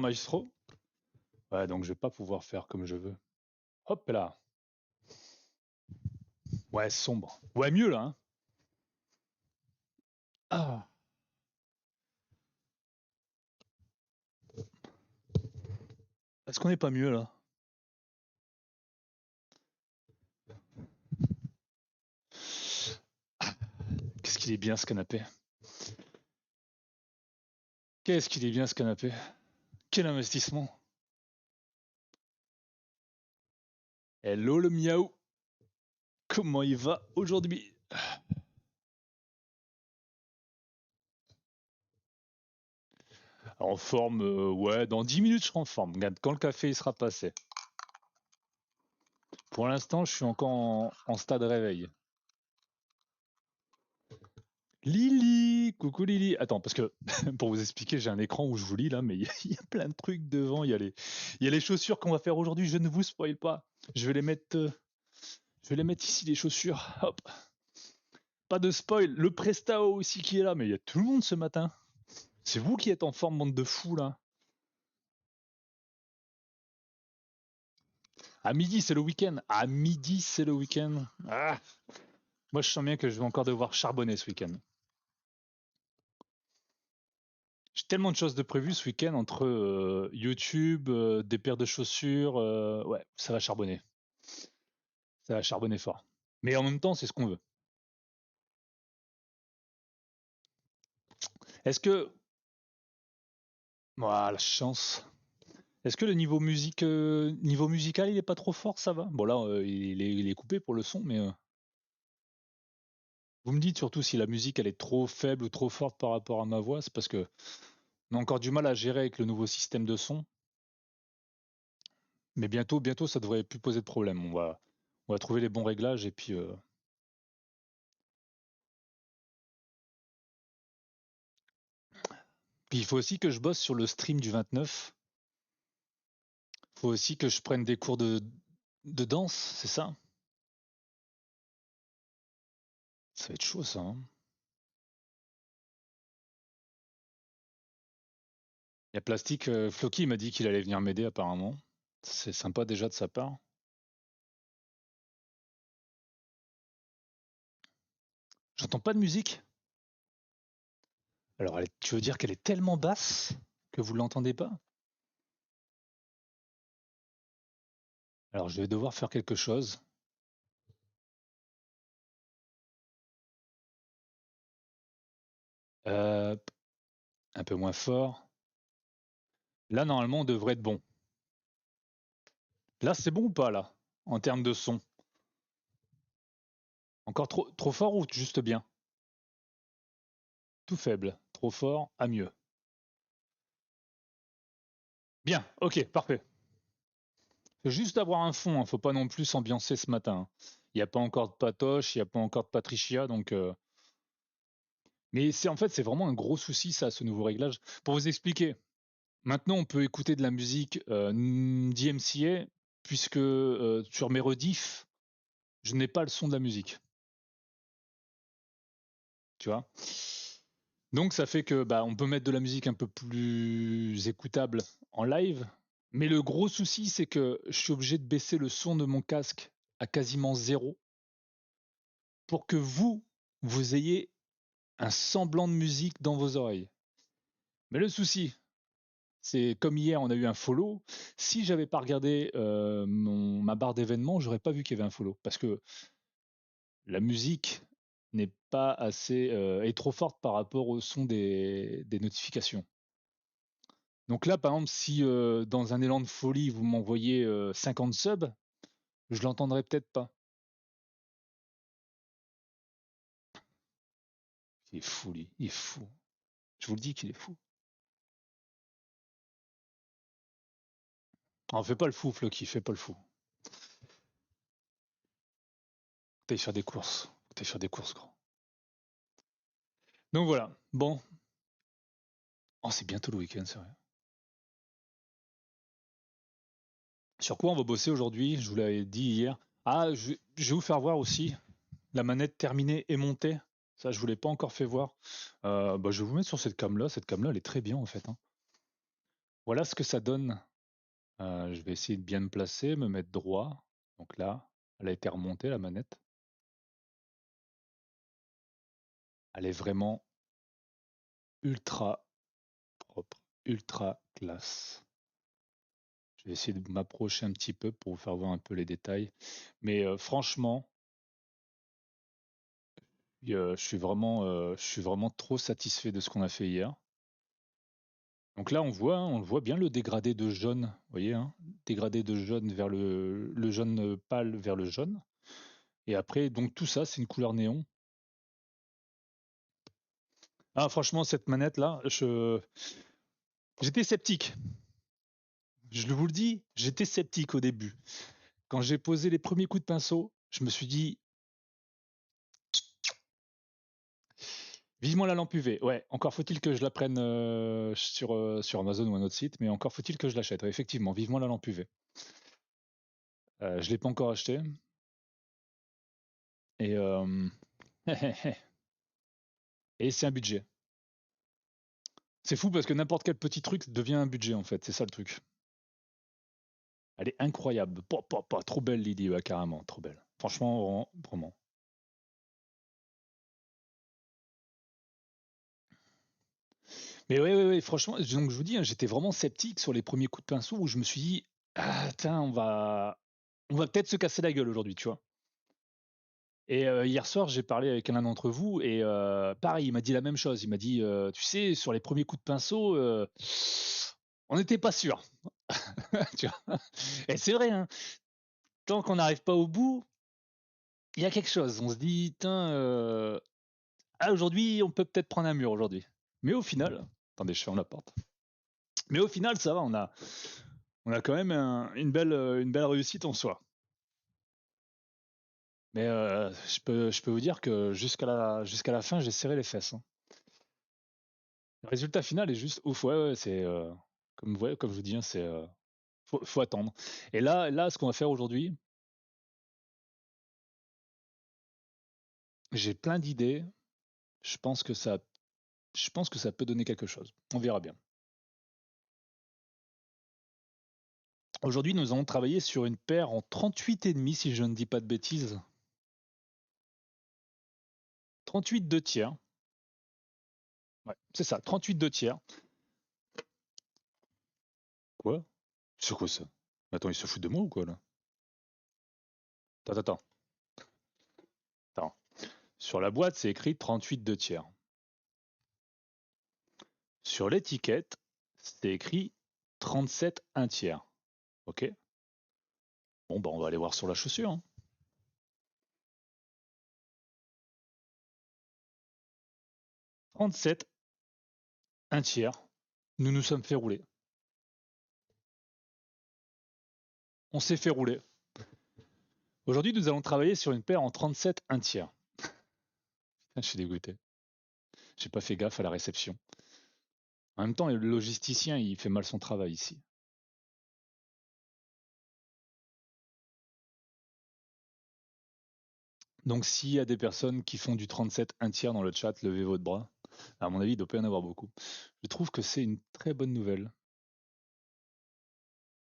maestro? Ouais, donc je vais pas pouvoir faire comme je veux. Hop là. Ouais, sombre. Ouais, mieux là, hein. Ah. Est-ce qu'on n'est pas mieux là? Qu'est-ce qu'il est bien ce canapé. Qu'est-ce qu'il est bien ce canapé. Quel investissement. Hello le miaou. Comment il va aujourd'hui? En forme, ouais, dans 10 minutes je serai en forme. Regarde, quand le café il sera passé. Pour l'instant, je suis encore en stade réveil. Lily! Coucou Lily! Attends, parce que pour vous expliquer, j'ai un écran où je vous lis là, mais il y a plein de trucs devant. Il y a les chaussures qu'on va faire aujourd'hui. Je ne vous spoil pas. Je vais les mettre ici, les chaussures. Hop. Pas de spoil. Le Prestao aussi qui est là, mais il y a tout le monde ce matin. C'est vous qui êtes en forme, bande de fous là. À midi, c'est le week-end. À midi, c'est le week-end. Ah. Moi, je sens bien que je vais encore devoir charbonner ce week-end. J'ai tellement de choses de prévues ce week-end entre YouTube, des paires de chaussures. Ouais, ça va charbonner. Ça va charbonner fort. Mais en même temps, c'est ce qu'on veut. Est-ce que. Voilà, la chance. Est-ce que le niveau niveau musical, il est pas trop fort, ça va? Bon là, il est coupé pour le son, mais vous me dites surtout si la musique elle est trop faible ou trop forte par rapport à ma voix, c'est parce que on a encore du mal à gérer avec le nouveau système de son. Mais bientôt, ça devrait plus poser de problème. On va trouver les bons réglages et puis. Puis il faut aussi que je bosse sur le stream du 29. Il faut aussi que je prenne des cours de danse, c'est ça? Ça va être chaud ça, hein. Il y a Plastique, Floki m'a dit qu'il allait venir m'aider apparemment. C'est sympa déjà de sa part. J'entends pas de musique. Alors tu veux dire qu'elle est tellement basse que vous l'entendez pas? Alors je vais devoir faire quelque chose. Euh, un peu moins fort. Là normalement on devrait être bon. Là c'est bon ou pas là? En termes de son. Encore trop fort ou juste bien? Tout faible. Trop fort à mieux. Bien, ok, parfait. Faut juste avoir un fond, hein, faut pas non plus s'ambiancer ce matin. Il n'y a pas encore de Patoche, il n'y a pas encore de Patricia, donc. Mais en fait c'est vraiment un gros souci ça, ce nouveau réglage. Pour vous expliquer, maintenant on peut écouter de la musique DMCA puisque sur mes rediffs, je n'ai pas le son de la musique. Tu vois. Donc ça fait que bah on peut mettre de la musique un peu plus écoutable en live. Mais le gros souci c'est que je suis obligé de baisser le son de mon casque à quasiment zéro pour que vous ayez un semblant de musique dans vos oreilles. Mais le souci, c'est comme hier, on a eu un follow. Si j'avais pas regardé ma barre d'événements, j'aurais pas vu qu'il y avait un follow parce que la musique n'est pas assez est trop forte par rapport au son des notifications. Donc là, par exemple, si dans un élan de folie vous m'envoyez 50 subs, je l'entendrai peut-être pas. Il est fou, lui. Il est fou. Je vous le dis qu'il est fou. On fait pas le fou, Floki, fais pas le fou. T'ailles faire des courses. T'ailles faire des courses, grand. Donc voilà. Bon. Oh, c'est bientôt le week-end, c'est vrai. Sur quoi on va bosser aujourd'hui? Je vous l'avais dit hier. Ah, je vais vous faire voir aussi la manette terminée et montée. Ça, je vous l'ai pas encore fait voir. Bah, je vais vous mettre sur cette cam-là. Cette cam-là, elle est très bien en fait, hein. Voilà ce que ça donne. Je vais essayer de bien me placer, me mettre droit. Donc là, elle a été remontée, la manette. Elle est vraiment ultra propre, ultra classe. Je vais essayer de m'approcher un petit peu pour vous faire voir un peu les détails. Mais franchement, je suis vraiment trop satisfait de ce qu'on a fait hier. Donc là, on voit, hein, on le voit bien le dégradé de jaune, vous voyez, hein, dégradé de jaune vers le jaune pâle vers le jaune. Et après, donc tout ça, c'est une couleur néon. Ah, franchement, cette manette là, j'étais sceptique. Je vous le dis, j'étais sceptique au début. Quand j'ai posé les premiers coups de pinceau, je me suis dit, vivement la lampe UV. Ouais, encore faut-il que je la prenne sur Amazon ou un autre site, mais encore faut-il que je l'achète. Ouais, effectivement, vivement la lampe UV. Je l'ai pas encore acheté. Et, et c'est un budget. C'est fou parce que n'importe quel petit truc devient un budget en fait, c'est ça le truc. Elle est incroyable. Trop belle Lily, ouais, carrément, trop belle. Franchement, vraiment. Mais ouais, franchement, donc je vous dis, hein, j'étais vraiment sceptique sur les premiers coups de pinceau où je me suis dit, ah, tiens, on va peut-être se casser la gueule aujourd'hui, tu vois. Et hier soir, j'ai parlé avec l'un d'entre vous et pareil, il m'a dit la même chose. Il m'a dit, tu sais, sur les premiers coups de pinceau, on n'était pas sûr. Tu vois. Et c'est vrai, hein, tant qu'on n'arrive pas au bout, il y a quelque chose. On se dit, tiens, ah, aujourd'hui, on peut peut-être prendre un mur aujourd'hui. Mais au final, attendez, je ferme la porte. Mais au final, ça va, on a quand même une belle réussite en soi. Mais je peux vous dire que jusqu'à la fin, j'ai serré les fesses, hein. Le résultat final est juste ouf. Ouais, c'est comme je vous dis, hein, faut attendre. Et là, ce qu'on va faire aujourd'hui, j'ai plein d'idées. Je pense que ça, je pense que ça peut donner quelque chose. On verra bien. Aujourd'hui, nous allons travailler sur une paire en 38,5, si je ne dis pas de bêtises. 38 2 tiers. Ouais, c'est ça, 38 2 tiers. Quoi? C'est quoi ça? Attends, il se fout de moi ou quoi là? Attends. Attends. Sur la boîte, c'est écrit 38 2 tiers. Sur l'étiquette, c'est écrit 37 1 tiers. Ok? Bon, bah, on va aller voir sur la chaussure, hein. 37 1 tiers. Nous nous sommes fait rouler. On s'est fait rouler. Aujourd'hui, nous allons travailler sur une paire en 37 1 tiers. Je suis dégoûté. J'ai pas fait gaffe à la réception. En même temps, le logisticien, il fait mal son travail ici. Donc, s'il y a des personnes qui font du 37 1 tiers dans le chat, levez votre bras. À mon avis, il doit pas y en avoir beaucoup. Je trouve que c'est une très bonne nouvelle.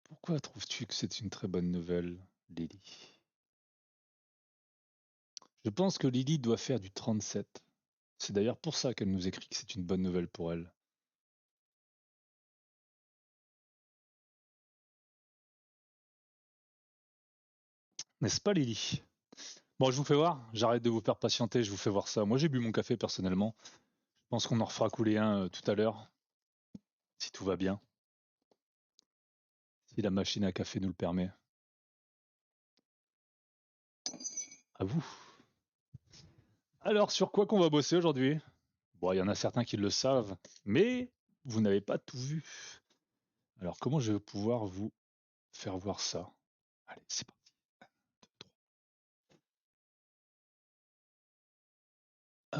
Pourquoi trouves-tu que c'est une très bonne nouvelle, Lily? Je pense que Lily doit faire du 37. C'est d'ailleurs pour ça qu'elle nous écrit que c'est une bonne nouvelle pour elle. N'est-ce pas, Lily? Bon, je vous fais voir. J'arrête de vous faire patienter. Je vous fais voir ça. Moi, j'ai bu mon café personnellement. Je pense qu'on en refera couler un tout à l'heure, si tout va bien, si la machine à café nous le permet. À vous. Alors, sur quoi qu'on va bosser aujourd'hui? Bon, il y en a certains qui le savent, mais vous n'avez pas tout vu. Alors, comment je vais pouvoir vous faire voir ça? Allez, c'est parti. 1, 2, 3.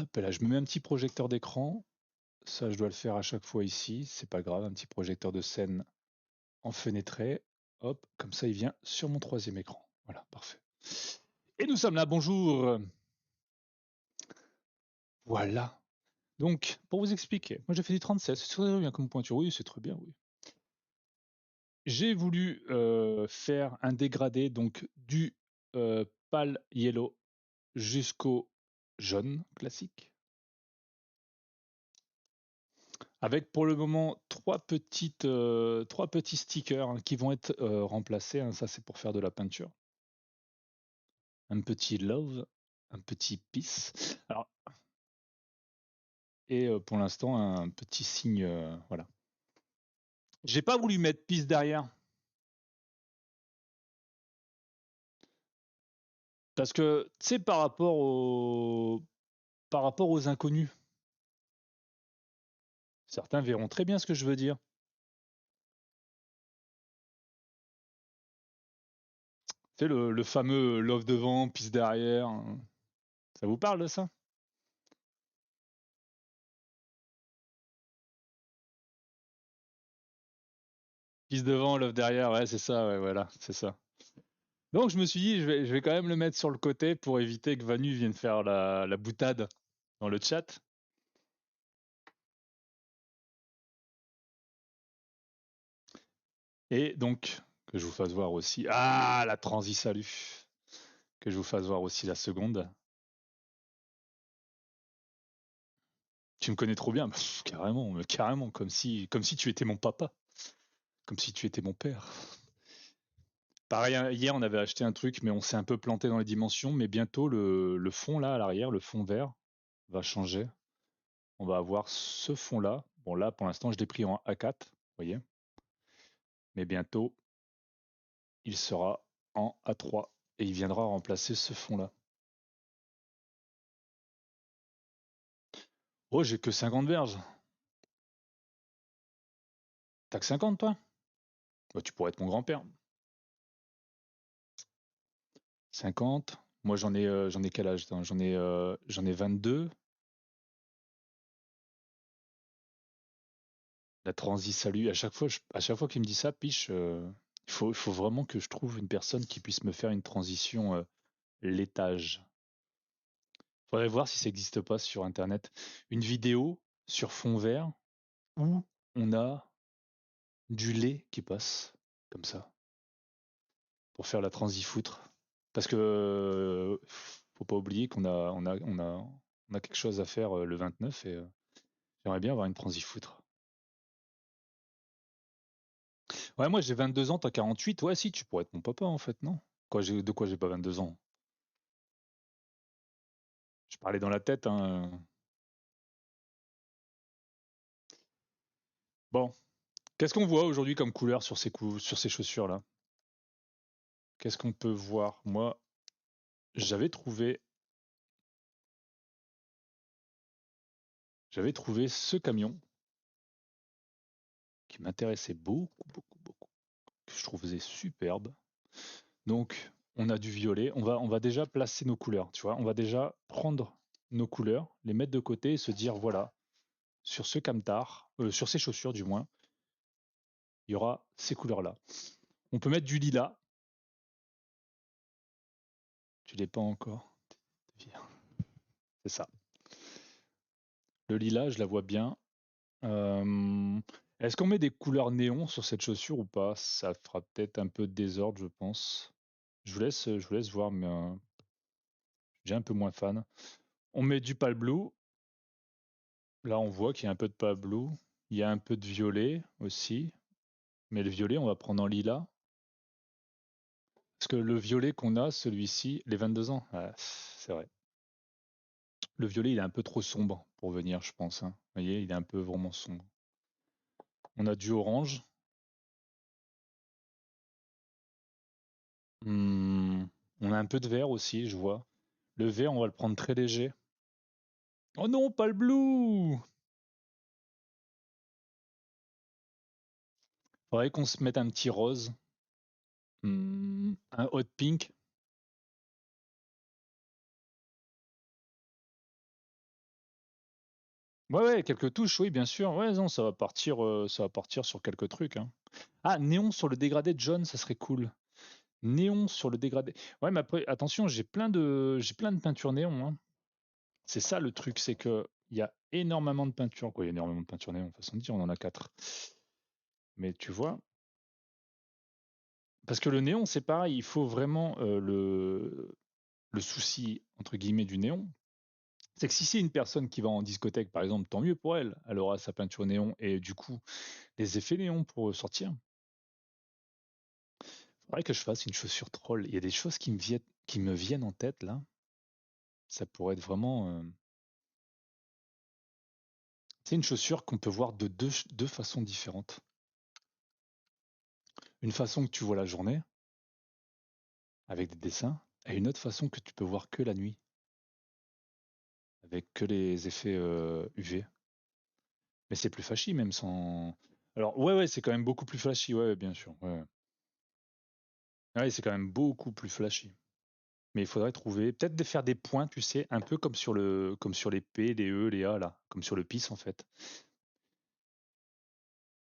Hop, et là, je me mets un petit projecteur d'écran. Ça, je dois le faire à chaque fois ici. C'est pas grave, un petit projecteur de scène enfenêtré. Hop, comme ça, il vient sur mon troisième écran. Voilà, parfait. Et nous sommes là, bonjour. Voilà. Donc, pour vous expliquer, moi j'ai fait du 37, c'est très bien comme pointure. Oui, c'est très bien, oui. j'ai voulu faire un dégradé, donc du pâle yellow jusqu'au jaune classique. Avec pour le moment trois petits stickers hein, qui vont être remplacés. Hein, ça, c'est pour faire de la peinture. Un petit love, un petit peace. Alors, et pour l'instant, un petit signe. Voilà. J'ai pas voulu mettre peace derrière. Parce que, tu sais, par rapport aux inconnus, certains verront très bien ce que je veux dire. Tu sais, le fameux love devant, peace derrière. Ça vous parle de ça? Peace devant, love derrière, ouais, c'est ça, ouais, voilà, c'est ça. Donc je me suis dit, je vais quand même le mettre sur le côté pour éviter que Vanu vienne faire la boutade dans le chat. Et donc, que je vous fasse voir aussi. Ah, la transi salut. Que je vous fasse voir aussi la seconde. Tu me connais trop bien, bah, carrément, carrément, comme si tu étais mon papa, comme si tu étais mon père. Pareil, hein, hier on avait acheté un truc, mais on s'est un peu planté dans les dimensions. Mais bientôt le fond là à l'arrière, le fond vert, va changer. On va avoir ce fond là. Bon là, pour l'instant, je l'ai pris en A4, vous voyez. Mais bientôt, il sera en A3 et il viendra remplacer ce fond là. Oh, j'ai que 50 verges. T'as que 50 toi? Bah, tu pourrais être mon grand-père. 50. Moi, j'en ai quel âge? J'en ai 22. La transi, salut. À chaque fois qu'il me dit ça, Piche, il faut vraiment que je trouve une personne qui puisse me faire une transition laitage. Faudrait voir si ça n'existe pas sur Internet. Une vidéo sur fond vert où on a du lait qui passe comme ça pour faire la transi foutre. Parce que faut pas oublier on a quelque chose à faire le 29 et j'aimerais bien avoir une transi foutre. Ouais, moi j'ai 22 ans, t'as 48. Ouais, si, tu pourrais être mon papa en fait, non? De quoi j'ai pas 22 ans? Je parlais dans la tête, hein. Bon, qu'est-ce qu'on voit aujourd'hui comme couleur sur sur ces chaussures-là? Qu'est-ce qu'on peut voir? Moi, j'avais trouvé, j'avais trouvé ce camion qui m'intéressait beaucoup, beaucoup, beaucoup, que je trouvais superbe. Donc, on a du violet. On va déjà placer nos couleurs, tu vois. On va déjà prendre nos couleurs, les mettre de côté et se dire, voilà, sur ce camtar, sur ces chaussures du moins, il y aura ces couleurs-là. On peut mettre du lilas. Tu l'es pas encore. C'est ça. Le lilas, je la vois bien. Est-ce qu'on met des couleurs néons sur cette chaussure ou pas? Ça fera peut-être un peu de désordre, je pense. Je vous laisse voir, mais j'ai un peu moins fan. On met du pale blue. Là, on voit qu'il y a un peu de pale blue. Il y a un peu de violet aussi. Mais le violet, on va prendre en lilas. Parce que le violet qu'on a, celui-ci, les 22 ans, ouais, c'est vrai. Le violet, il est un peu trop sombre pour venir, je pense, hein. Vous voyez, il est un peu vraiment sombre. On a du orange. On a un peu de vert aussi, je vois. Le vert, on va le prendre très léger. Oh non, pas le blue! Faudrait qu'on se mette un petit rose. Un hot pink. Ouais, ouais, quelques touches, oui, bien sûr. Ouais, non, ça va partir sur quelques trucs, hein. Ah, néon sur le dégradé de jaune, ça serait cool. Néon sur le dégradé. Ouais, mais après, attention, j'ai plein de peintures néon, hein. C'est ça le truc, c'est que il y a énormément de peintures. Quoi, il y a énormément de peintures néon, façon de dire, on en a 4. Mais tu vois, Parce que le néon, c'est pareil, il faut vraiment le souci, entre guillemets, du néon. C'est que si c'est une personne qui va en discothèque, par exemple, tant mieux pour elle. Elle aura sa peinture néon et du coup, les effets néon pour sortir. Faudrait que je fasse une chaussure troll. Il y a des choses qui me viennent en tête là. Ça pourrait être vraiment. C'est une chaussure qu'on peut voir de deux façons différentes. Une façon que tu vois la journée, avec des dessins, et une autre façon que tu peux voir que la nuit, avec que les effets UV. Mais c'est plus flashy même sans. Alors ouais, c'est quand même beaucoup plus flashy, ouais, bien sûr. Ouais, ouais, c'est quand même beaucoup plus flashy. Mais il faudrait trouver, peut-être de faire des points, tu sais, un peu comme sur les P, les E, les A là, comme sur le PIS en fait.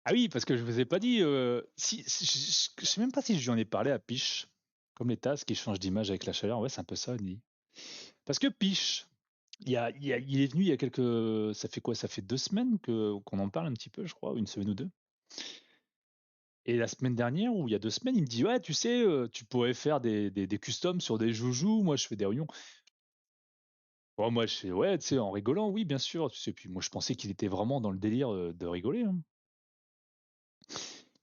Ah oui, parce que je vous ai pas dit, je sais même pas si je lui en ai parlé à Piche, comme les tasses qui changent d'image avec la chaleur. Ouais, c'est un peu ça, dit. Parce que Piche, il est venu il y a quelques, ça fait quoi? Ça fait 2 semaines que qu'on en parle un petit peu, je crois, une semaine ou deux. Et la semaine dernière, ou il y a 2 semaines, il me dit, ouais, tu sais, tu pourrais faire des customs sur des joujoux. Moi, je fais des réunions. Bon, moi, je fais, ouais, tu sais, en rigolant, oui, bien sûr. Tu sais, puis moi, je pensais qu'il était vraiment dans le délire de rigoler, hein.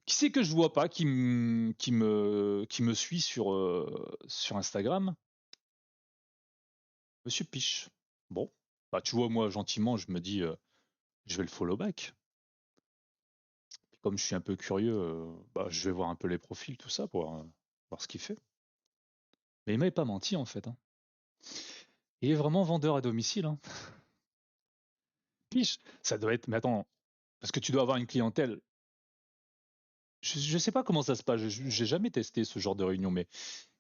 Qui c'est que je vois pas qui me suit sur Instagram? Monsieur Piche. Bon, bah tu vois, moi, gentiment, je me dis, je vais le follow back. Puis comme je suis un peu curieux, bah, je vais voir un peu les profils, tout ça, pour voir ce qu'il fait. Mais il m'avait pas menti, en fait, hein. Il est vraiment vendeur à domicile, hein. Piche, ça doit être. Mais attends, parce que tu dois avoir une clientèle. Je sais pas comment ça se passe. J'ai jamais testé ce genre de réunion, mais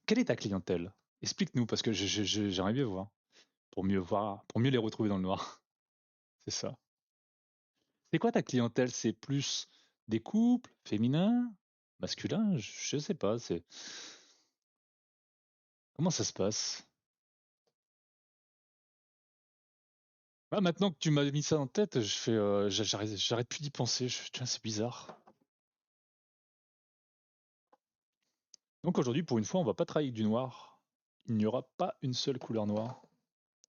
quelle est ta clientèle? Explique-nous, parce que j'aimerais bien voir, pour mieux les retrouver dans le noir. C'est ça. C'est quoi ta clientèle? C'est plus des couples, féminins, masculins? Je sais pas. C'est comment ça se passe? Ah, maintenant que tu m'as mis ça en tête, je fais, j'arrête plus d'y penser. Tiens, c'est bizarre. Donc aujourd'hui, pour une fois, on va pas travailler avec du noir. Il n'y aura pas une seule couleur noire.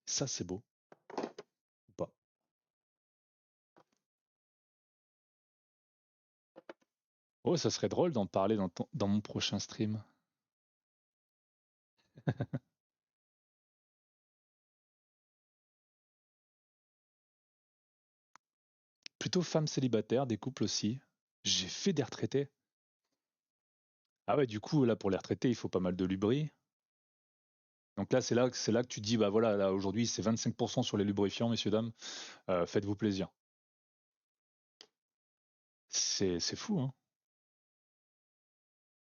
Ça, c'est beau. Ou pas. Oh, ça serait drôle d'en parler dans mon prochain stream. Plutôt femmes célibataires, des couples aussi. J'ai fait des retraités. Ah ouais, du coup, là, pour les retraités, il faut pas mal de lubris. Donc là, c'est là que tu dis, bah voilà, là, aujourd'hui, c'est 25% sur les lubrifiants, messieurs, dames. Faites-vous plaisir. C'est fou, hein.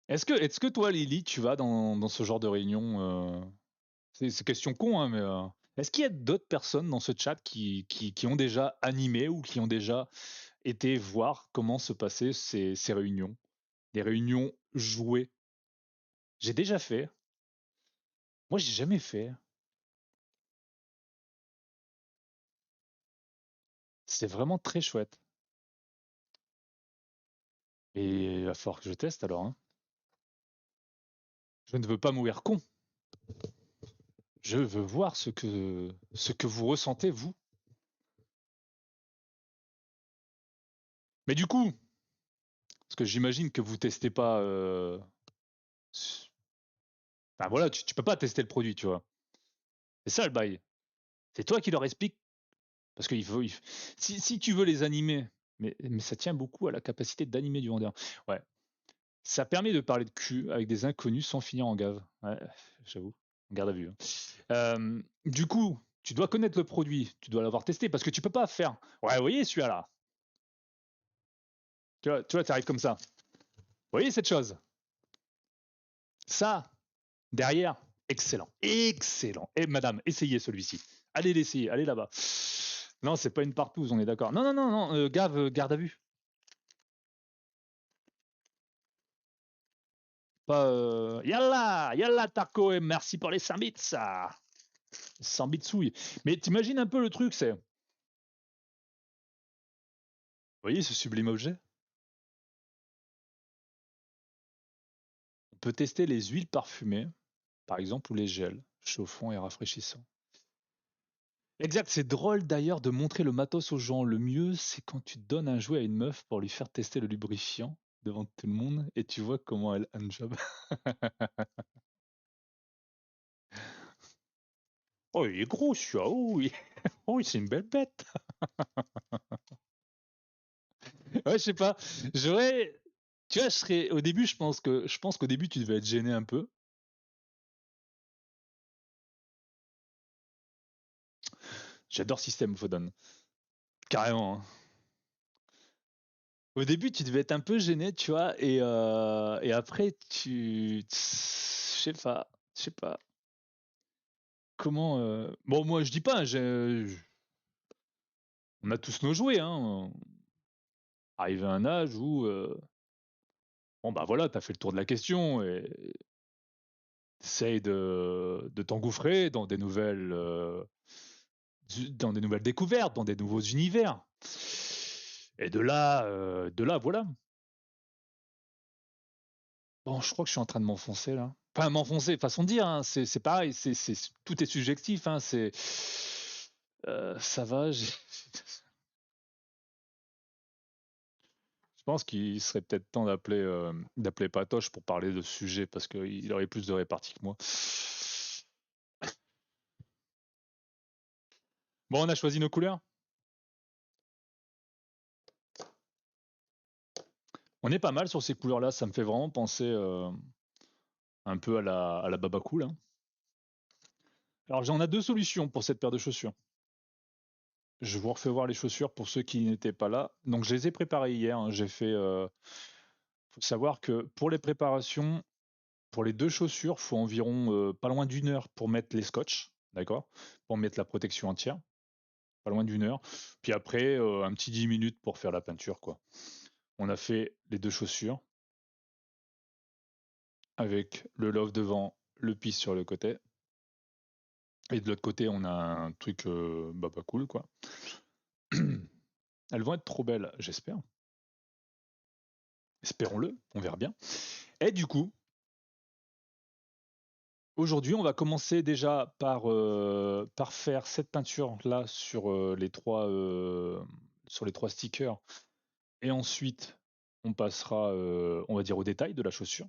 Est-ce que toi, Lily, tu vas dans ce genre de réunion c'est question con, hein, mais est-ce qu'il y a d'autres personnes dans ce chat qui ont déjà animé ou qui ont déjà été voir comment se passaient ces réunions? Des réunions jouées. J'ai déjà fait. Moi, j'ai jamais fait. C'est vraiment très chouette. Et il va falloir que je teste alors, hein. Je ne veux pas mourir con. Je veux voir ce que vous ressentez, vous. Mais du coup, parce que j'imagine que vous testez pas. Enfin voilà, tu peux pas tester le produit, tu vois. C'est ça le bail. C'est toi qui leur explique. Parce que si tu veux les animer, mais ça tient beaucoup à la capacité d'animer du vendeur. Ouais. Ça permet de parler de cul avec des inconnus sans finir en gave. Ouais, j'avoue. Garde à vue, hein. Du coup, tu dois connaître le produit, tu dois l'avoir testé parce que tu peux pas faire. Ouais, vous voyez celui-là là. Tu vois, t'arrives comme ça. Vous voyez cette chose? Ça, derrière, excellent. Excellent. Et madame, essayez celui-ci. Allez l'essayer, allez là-bas. Non, c'est pas une partouze, on est d'accord. Non, non, non, non, garde à vue. Pas. Yalla, yalla, Tarko, et merci pour les 100 bits, ça. 100 bits souille. Mais t'imagines un peu le truc, c'est. Vous voyez ce sublime objet? peut tester les huiles parfumées, par exemple, ou les gels, chauffants et rafraîchissants. Exact, c'est drôle d'ailleurs de montrer le matos aux gens. Le mieux, c'est quand tu donnes un jouet à une meuf pour lui faire tester le lubrifiant devant tout le monde et tu vois comment elle job. Oh, il est gros, celui-là. Oh, oui. Oh, oui, c'est une belle bête. Ouais, je sais pas. J'aurais. Tu vois, je serais. Au début, je pense qu'au début, tu devais être gêné un peu. J'adore System of a Down. Carrément, hein. Au début, tu devais être un peu gêné, tu vois, et après, je sais pas, comment. Bon, moi, je dis pas, on a tous nos jouets, hein. Arrivé à un âge où, bon, bah voilà, t'as fait le tour de la question et t'essayes de t'engouffrer dans des nouvelles découvertes, dans des nouveaux univers. Et de là, voilà. Bon, je crois que je suis en train de m'enfoncer là. Enfin, m'enfoncer, façon de dire, hein, c'est pareil, tout est subjectif, hein, ça va. Je pense qu'il serait peut-être temps d'appeler Patoche pour parler de ce sujet parce qu'il aurait plus de répartie que moi. Bon, on a choisi nos couleurs. On est pas mal sur ces couleurs-là. Ça me fait vraiment penser un peu à la Baba Cool, hein. Alors, j'en ai deux solutions pour cette paire de chaussures. Je vous refais voir les chaussures pour ceux qui n'étaient pas là. Donc, je les ai préparées hier, hein. J'ai fait. Faut savoir que pour les préparations, pour les deux chaussures, il faut environ pas loin d'une heure pour mettre les scotch, d'accord? Pour mettre la protection entière, pas loin d'une heure. Puis après, un petit 10 minutes pour faire la peinture, quoi. On a fait les deux chaussures avec le love devant, le pisse sur le côté. Et de l'autre côté, on a un truc bah, pas cool, quoi. Elles vont être trop belles, j'espère. Espérons-le, on verra bien. Et du coup, aujourd'hui, on va commencer déjà par faire cette peinture-là sur les trois stickers. Et ensuite, on passera, on va dire, au détail de la chaussure.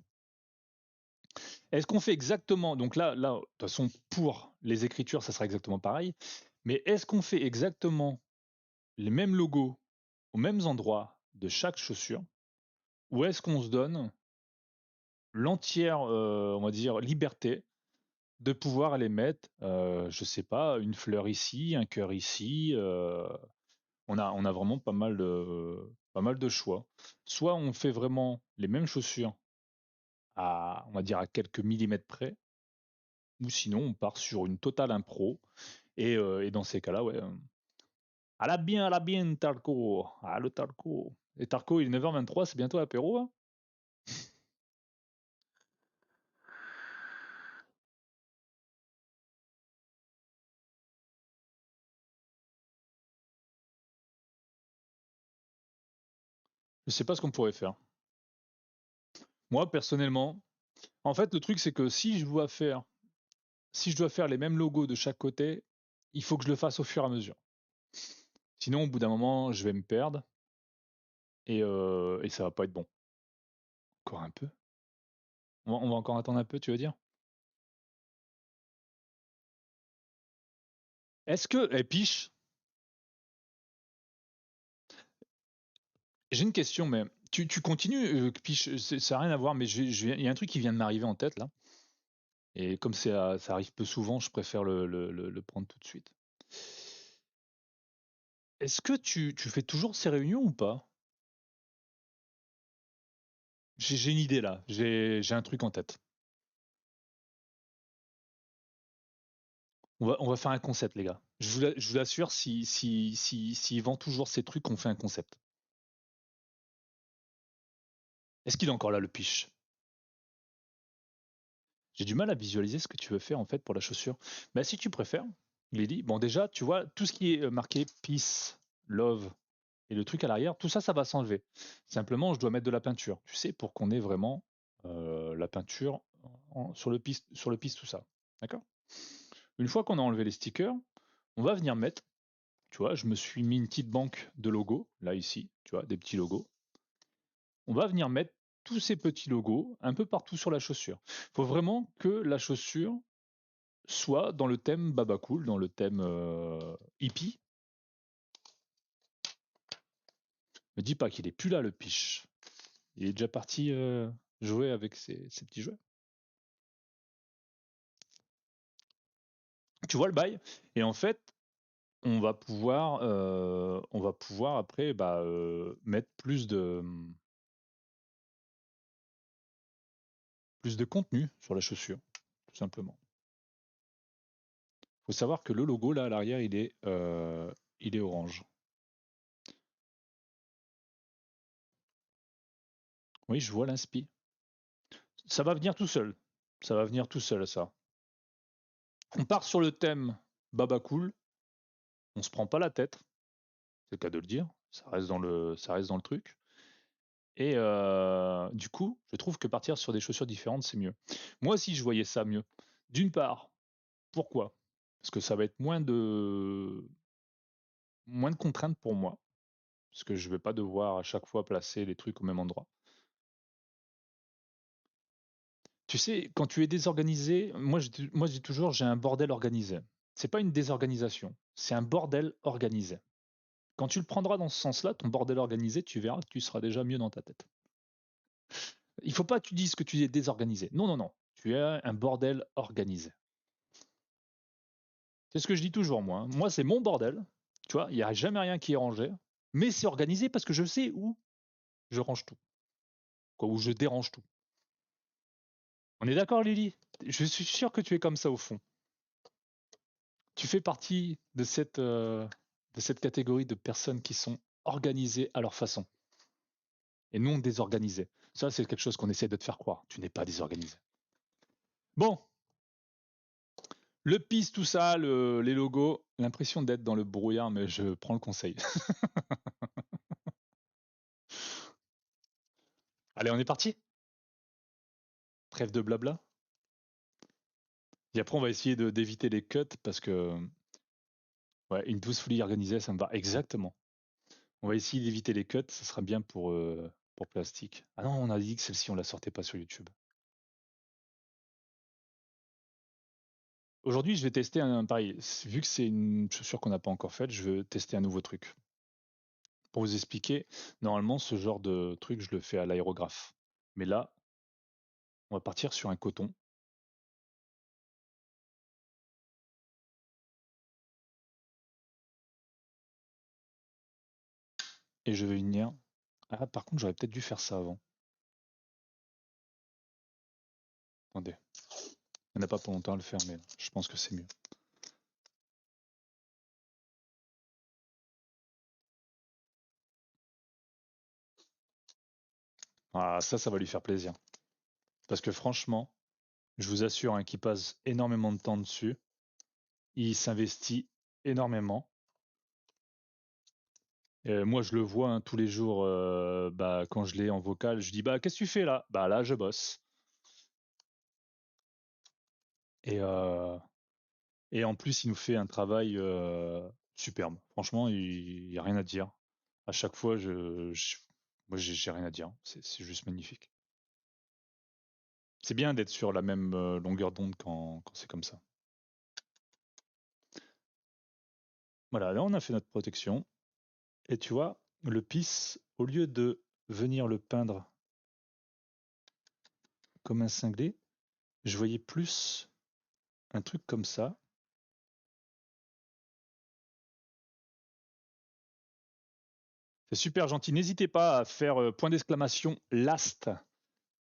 Est-ce qu'on fait exactement, donc là, de toute façon, pour les écritures, ça sera exactement pareil. Mais est-ce qu'on fait exactement les mêmes logos aux mêmes endroits de chaque chaussure? Ou est-ce qu'on se donne l'entière, on va dire, liberté de pouvoir aller mettre, je sais pas, une fleur ici, un cœur ici. On a vraiment pas mal de choix. Soit on fait vraiment les mêmes chaussures on va dire, à quelques millimètres près, ou sinon on part sur une totale impro. Et dans ces cas-là, ouais. À la bien, Tarko. Ah, le Tarko. Et Tarko, il est 9h23, c'est bientôt apéro, hein. Je sais pas ce qu'on pourrait faire. Moi, personnellement, en fait, le truc, c'est que si je dois faire les mêmes logos de chaque côté, il faut que je le fasse au fur et à mesure. Sinon, au bout d'un moment, je vais me perdre et ça va pas être bon. Encore un peu. On va encore attendre un peu, tu veux dire? Est-ce que, Piche, j'ai une question, mais tu continues, Piche, ça n'a rien à voir, mais il y a un truc qui vient de m'arriver en tête là. Et comme ça arrive peu souvent, je préfère le prendre tout de suite. Est-ce que tu fais toujours ces réunions ou pas? J'ai une idée là, j'ai un truc en tête. On va faire un concept, les gars. Je vous assure, s'il vend toujours ces trucs, on fait un concept. Est-ce qu'il est encore là, le piche? J'ai du mal à visualiser ce que tu veux faire en fait pour la chaussure. Bah, si tu préfères, il est dit. Bon, déjà, tu vois, tout ce qui est marqué peace, love et le truc à l'arrière, tout ça, ça va s'enlever. Simplement, je dois mettre de la peinture, tu sais, pour qu'on ait vraiment. la peinture sur le piste, tout ça. D'accord? Une fois qu'on a enlevé les stickers, on va venir mettre, tu vois, je me suis mis une petite banque de logos, là ici, tu vois, des petits logos. On va venir mettre tous ces petits logos un peu partout sur la chaussure. Il faut vraiment que la chaussure soit dans le thème Baba Cool, dans le thème hippie. Me dis pas qu'il est plus là, le piche. Il est déjà parti jouer avec ses petits jouets. Tu vois le bail? Et en fait, on va pouvoir après mettre plus de contenu sur la chaussure, tout simplement. Faut savoir que le logo là à l'arrière, il est orange. Oui, je vois l'inspi. Ça va venir tout seul. Ça va venir tout seul, ça. On part sur le thème Baba Cool. On se prend pas la tête. C'est le cas de le dire. Ça reste dans le truc. Et du coup, je trouve que partir sur des chaussures différentes, c'est mieux. Moi aussi, je voyais ça mieux. D'une part, pourquoi? Parce que ça va être moins de contraintes pour moi. Parce que je vais pas devoir à chaque fois placer les trucs au même endroit. Tu sais, quand tu es désorganisé, moi je dis toujours, j'ai un bordel organisé. C'est pas une désorganisation, c'est un bordel organisé. Quand tu le prendras dans ce sens-là, ton bordel organisé, tu verras que tu seras déjà mieux dans ta tête. Il faut pas que tu dises que tu es désorganisé. Non, non, non. Tu es un bordel organisé. C'est ce que je dis toujours, moi, hein. Moi, c'est mon bordel. Tu vois, il n'y a jamais rien qui est rangé. Mais c'est organisé parce que je sais où je range tout. Quoi, où je dérange tout. On est d'accord, Lily? Je suis sûr que tu es comme ça au fond. Tu fais partie de cette catégorie de personnes qui sont organisées à leur façon et non désorganisées. Ça, c'est quelque chose qu'on essaie de te faire croire. Tu n'es pas désorganisé. Bon, le PIS, tout ça, les logos, l'impression d'être dans le brouillard, mais je prends le conseil. Allez, on est parti. Trêve de blabla. Et après, on va essayer d'éviter les cuts parce que ouais, une douce folie organisée, ça me va exactement. On va essayer d'éviter les cuts, ça sera bien pour plastique. Ah non, on a dit que celle-ci, on la sortait pas sur YouTube. Aujourd'hui, je vais tester pareil. Vu que c'est une chaussure qu'on n'a pas encore faite, je veux tester un nouveau truc. Pour vous expliquer, normalement, ce genre de truc, je le fais à l'aérographe. Mais là, on va partir sur un coton. Et je vais venir. Ah, par contre, j'aurais peut-être dû faire ça avant. Attendez. Il n'y en a pas pour longtemps à le faire, mais je pense que c'est mieux. Ah, ça va lui faire plaisir. Parce que franchement, je vous assure, hein, qu'il passe énormément de temps dessus. Il s'investit énormément. Moi, je le vois, hein, tous les jours, quand je l'ai en vocal, je dis bah qu'est-ce que tu fais là? Bah là, je bosse. Et, euh, et en plus, il nous fait un travail superbe. Franchement, il n'y a rien à dire. À chaque fois, moi, j'ai rien à dire. C'est juste magnifique. C'est bien d'être sur la même longueur d'onde quand c'est comme ça. Voilà, là, on a fait notre protection. Et tu vois, le pisse, au lieu de venir le peindre comme un cinglé, je voyais plus un truc comme ça. C'est super gentil. N'hésitez pas à faire point d'exclamation last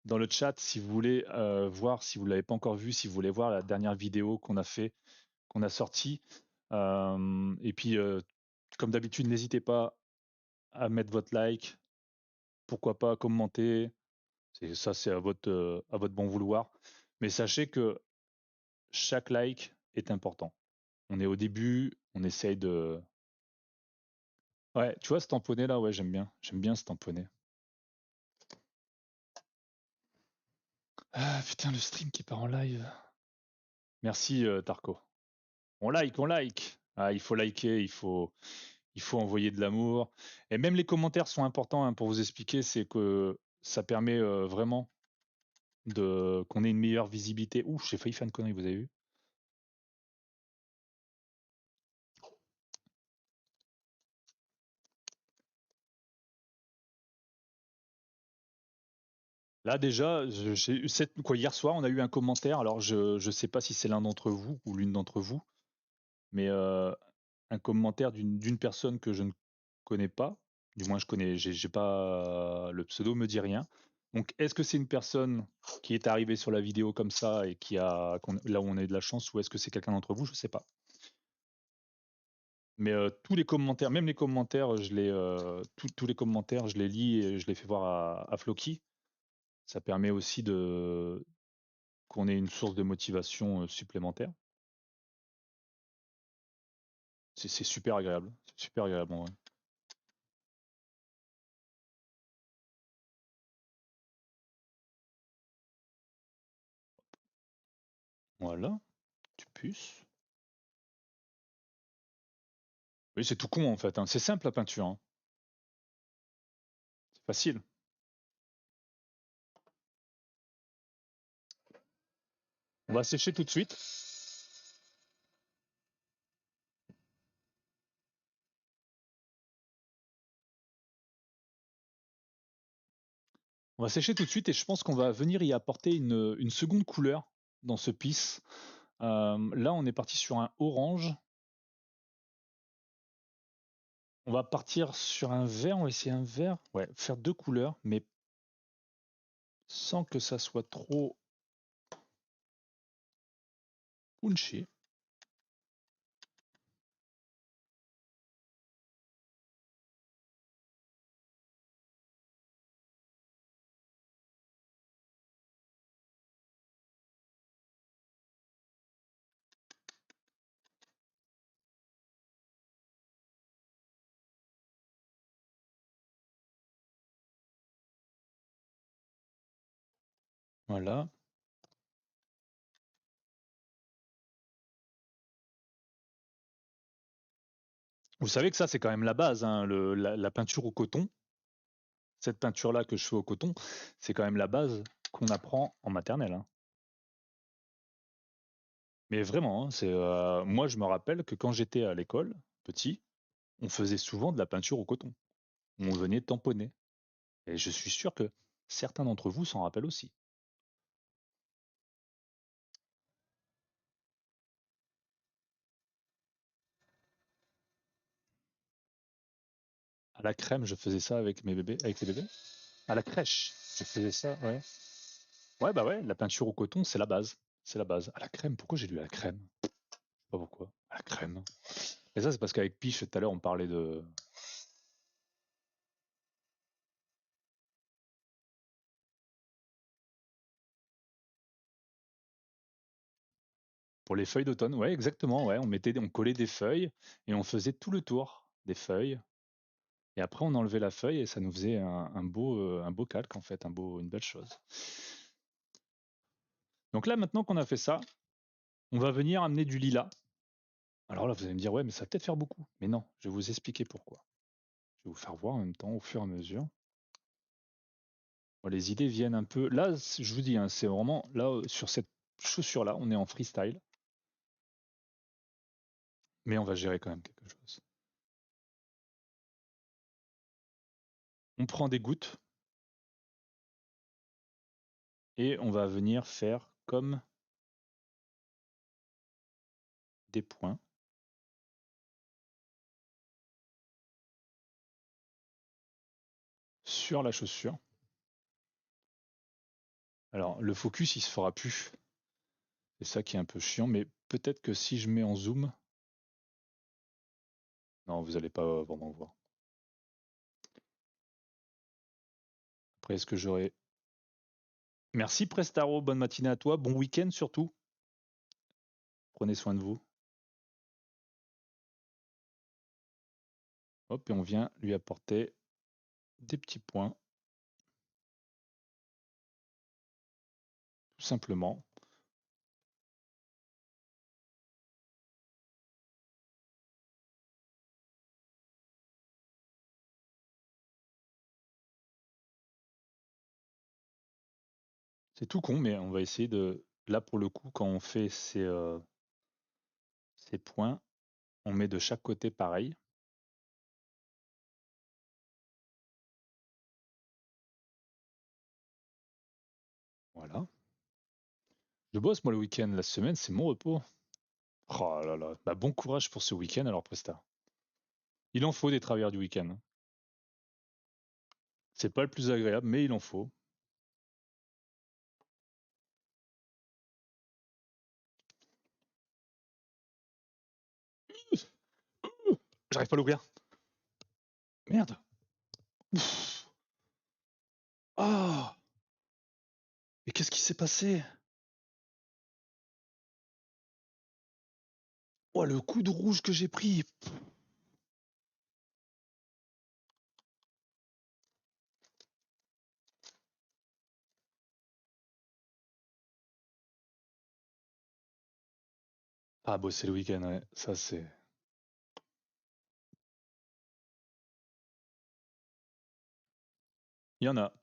dans le chat si vous voulez voir, si vous ne l'avez pas encore vu, si vous voulez voir la dernière vidéo qu'on a fait, qu'on a sortie. Et puis, comme d'habitude, n'hésitez pas à mettre votre like, pourquoi pas commenter. Ça, c'est à votre bon vouloir. Mais sachez que chaque like est important. On est au début, on essaye de. Ouais, tu vois ce tamponnet là, ouais, j'aime bien. J'aime bien ce tamponnet. Ah putain, le stream qui part en live. Merci Tarko. On like. Ah, il faut liker, il faut envoyer de l'amour. Et même les commentaires sont importants hein, pour vous expliquer, c'est que ça permet vraiment de qu'on ait une meilleure visibilité. Ouh, j'ai failli faire une connerie, vous avez vu? Là déjà, j'ai eu quoi hier soir, on a eu un commentaire. Alors je sais pas si c'est l'un d'entre vous ou l'une d'entre vous, mais un commentaire d'une personne que je ne connais pas. Du moins, je connais, j'ai pas le pseudo me dit rien. Donc, est-ce que c'est une personne qui est arrivée sur la vidéo comme ça et là où on a eu de la chance, ou est-ce que c'est quelqu'un d'entre vous? Je sais pas. Mais tous les commentaires, même les commentaires, tous les commentaires, je les lis et je les fais voir à Floki. Ça permet aussi de qu'on ait une source de motivation supplémentaire. C'est super agréable. C'est super agréable, en vrai. Voilà, tu puces. Oui, c'est tout con en fait, hein. C'est simple la peinture, hein. C'est facile. On va sécher tout de suite. On va sécher tout de suite et je pense qu'on va venir y apporter une seconde couleur dans ce pisse. Là, on est parti sur un orange. On va partir sur un vert. On va essayer un vert. Ouais, faire deux couleurs, mais sans que ça soit trop punchy. Voilà. Vous savez que ça, c'est quand même la base, hein, la peinture au coton. Cette peinture-là que je fais au coton, c'est quand même la base qu'on apprend en maternelle, hein. Mais vraiment, hein, moi, je me rappelle que quand j'étais à l'école, petit, on faisait souvent de la peinture au coton. On venait tamponner. Et je suis sûr que certains d'entre vous s'en rappellent aussi. À la crème, je faisais ça avec mes bébés, avec les bébés. À la crèche, je faisais ça, ouais. Ouais, bah ouais, la peinture au coton, c'est la base. C'est la base. À la crème, pourquoi j'ai lu à la crème? Je sais pas pourquoi. À la crème. Et ça, c'est parce qu'avec Piche, tout à l'heure, on parlait de. Pour les feuilles d'automne, ouais, exactement, ouais. On collait des feuilles et on faisait tout le tour des feuilles. Et après, on enlevait la feuille et ça nous faisait un beau calque, en fait, une belle chose. Donc là, maintenant qu'on a fait ça, on va venir amener du lilas. Alors là, vous allez me dire, ouais, mais ça va peut-être faire beaucoup. Mais non, je vais vous expliquer pourquoi. Je vais vous faire voir en même temps, au fur et à mesure. Bon, les idées viennent un peu. Là, je vous dis, hein, c'est vraiment là, sur cette chaussure-là, on est en freestyle. Mais on va gérer quand même quelque chose. On prend des gouttes et on va venir faire comme des points sur la chaussure. Alors, le focus, il se fera plus. C'est ça qui est un peu chiant, mais peut-être que si je mets en zoom. Non, vous n'allez pas vraiment voir. Après, est-ce que j'aurai. Merci Prestaro, bonne matinée à toi, bon week-end surtout. Prenez soin de vous. Hop, et on vient lui apporter des petits points. tout simplement. C'est tout con, mais on va essayer de... Là, pour le coup, quand on fait ces points, on met de chaque côté pareil. Voilà. Je bosse, moi, le week-end. La semaine, c'est mon repos. Oh là là. Bah, bon courage pour ce week-end, alors, Presta. Il en faut des travailleurs du week-end, hein. C'est pas le plus agréable, mais il en faut. J'arrive pas à l'ouvrir. Merde. Ouf. Ah. Mais qu'est-ce qui s'est passé? Oh, le coup de rouge que j'ai pris. Ah, bosser le week-end, ouais. Ça, c'est... Il y en a.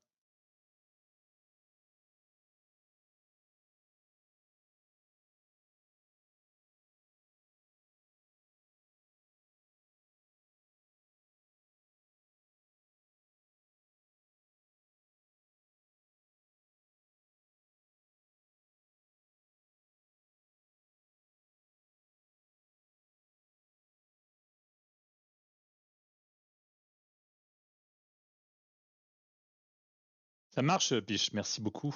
Ça marche, Piche. Merci beaucoup.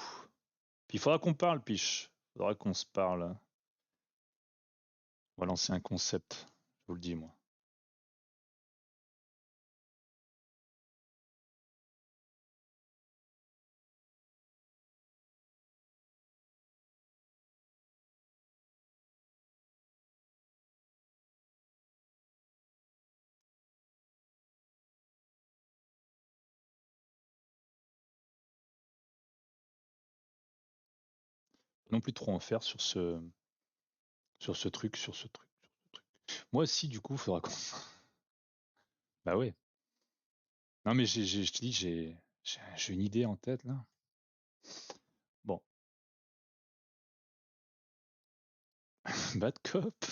Puis il faudra qu'on parle, Piche. Il faudra qu'on se parle. On va lancer un concept. Je vous le dis, moi. Non plus trop en faire sur ce truc. Moi aussi, du coup, il faudra qu'on... Bah ouais. Non, mais je te dis, j'ai une idée en tête, là. Bon. Bad Cop.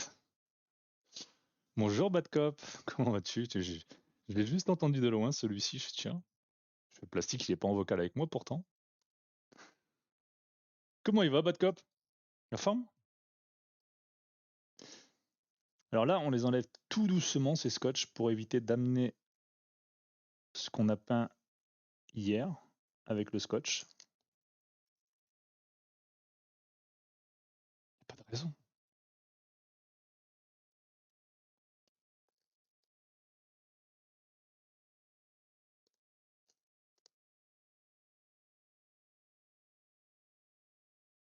Bonjour, Bad Cop. Comment vas-tu? Je l'ai juste entendu de loin, celui-ci. Je tiens. Je fais plastique, il est pas en vocal avec moi, pourtant. Comment il va, Bad Cop? La forme? Alors là, on les enlève tout doucement, ces scotch, pour éviter d'amener ce qu'on a peint hier avec le scotch. Pas de raison.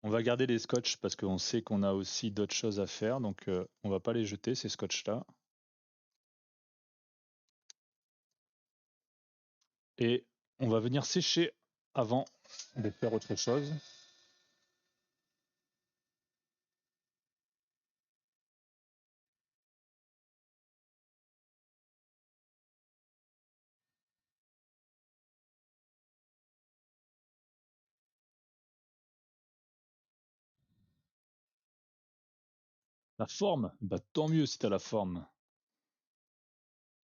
On va garder les scotch parce qu'on sait qu'on a aussi d'autres choses à faire, donc on va pas les jeter, ces scotch-là. Et on va venir sécher avant de faire autre chose. La forme, bah tant mieux si t'as la forme.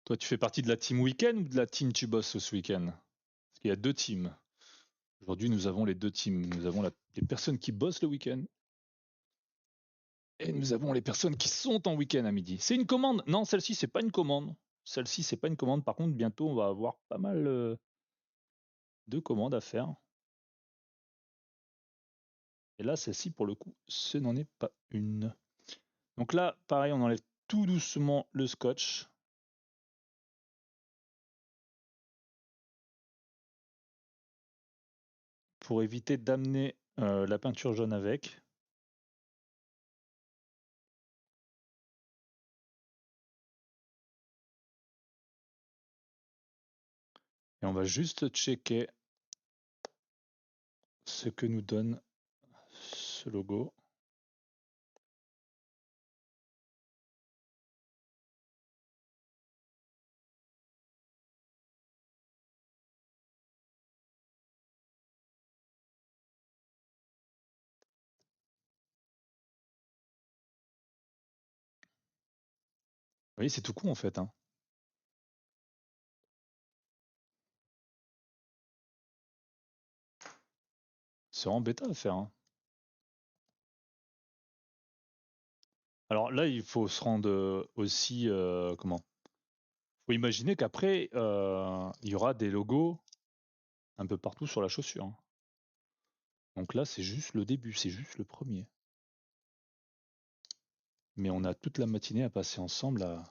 Toi, tu fais partie de la team week-end ou de la team tu bosses ce week-end? Parce qu'il y a deux teams. Aujourd'hui, nous avons les deux teams. Nous avons les personnes qui bossent le week-end et nous avons les personnes qui sont en week-end à midi. C'est une commande? Non, celle-ci, c'est pas une commande. Celle-ci, c'est pas une commande. Par contre, bientôt, on va avoir pas mal de commandes à faire. Et là, celle-ci, pour le coup, ce n'en est pas une. Donc là, pareil, on enlève tout doucement le scotch. Pour éviter d'amener la peinture jaune avec. Et on va juste checker ce que nous donne ce logo. Oui, c'est tout con en fait, hein. C'est vraiment bêta à faire, hein. Alors là, il faut se rendre aussi comment? Faut imaginer qu'après, il y aura des logos un peu partout sur la chaussure, hein. Donc là, c'est juste le début, c'est juste le premier. Mais on a toute la matinée à passer ensemble à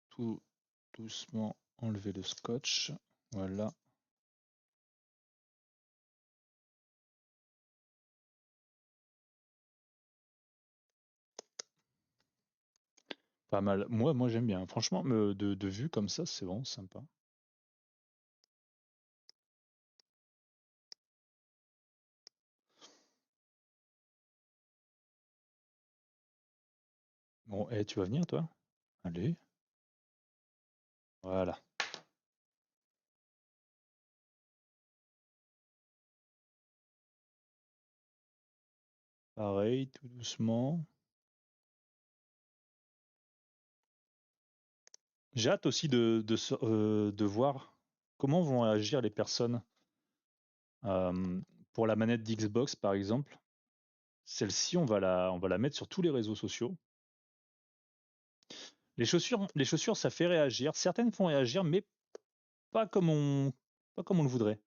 tout doucement enlever le scotch. Voilà. Pas mal. Moi j'aime bien. Franchement, de vue comme ça, c'est vraiment sympa. Bon, tu vas venir toi? Allez. Voilà. Pareil, tout doucement. J'ai hâte aussi de voir comment vont agir les personnes pour la manette d'Xbox, par exemple. Celle-ci, on va la mettre sur tous les réseaux sociaux. Les chaussures, ça fait réagir. Certaines font réagir, mais pas comme on le voudrait.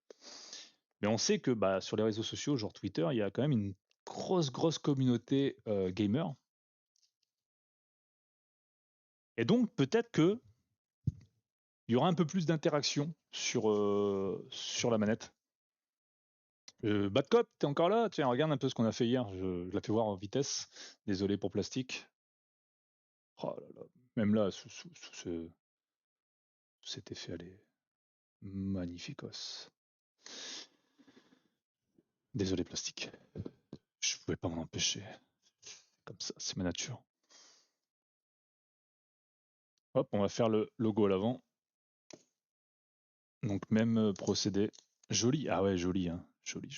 Mais on sait que bah, sur les réseaux sociaux, genre Twitter, il y a quand même une grosse communauté gamer. Et donc peut-être que il y aura un peu plus d'interaction sur la manette. Bad Cop, t'es encore là? Tiens, regarde un peu ce qu'on a fait hier. Je la fais voir en vitesse. Désolé pour plastique. Oh là là. Même là, sous cet effet, elle est magnificos. Désolé plastique. Je pouvais pas m'en empêcher. Comme ça, c'est ma nature. Hop, on va faire le logo à l'avant. Donc même procédé. Joli. Ah ouais, joli, hein. Joli.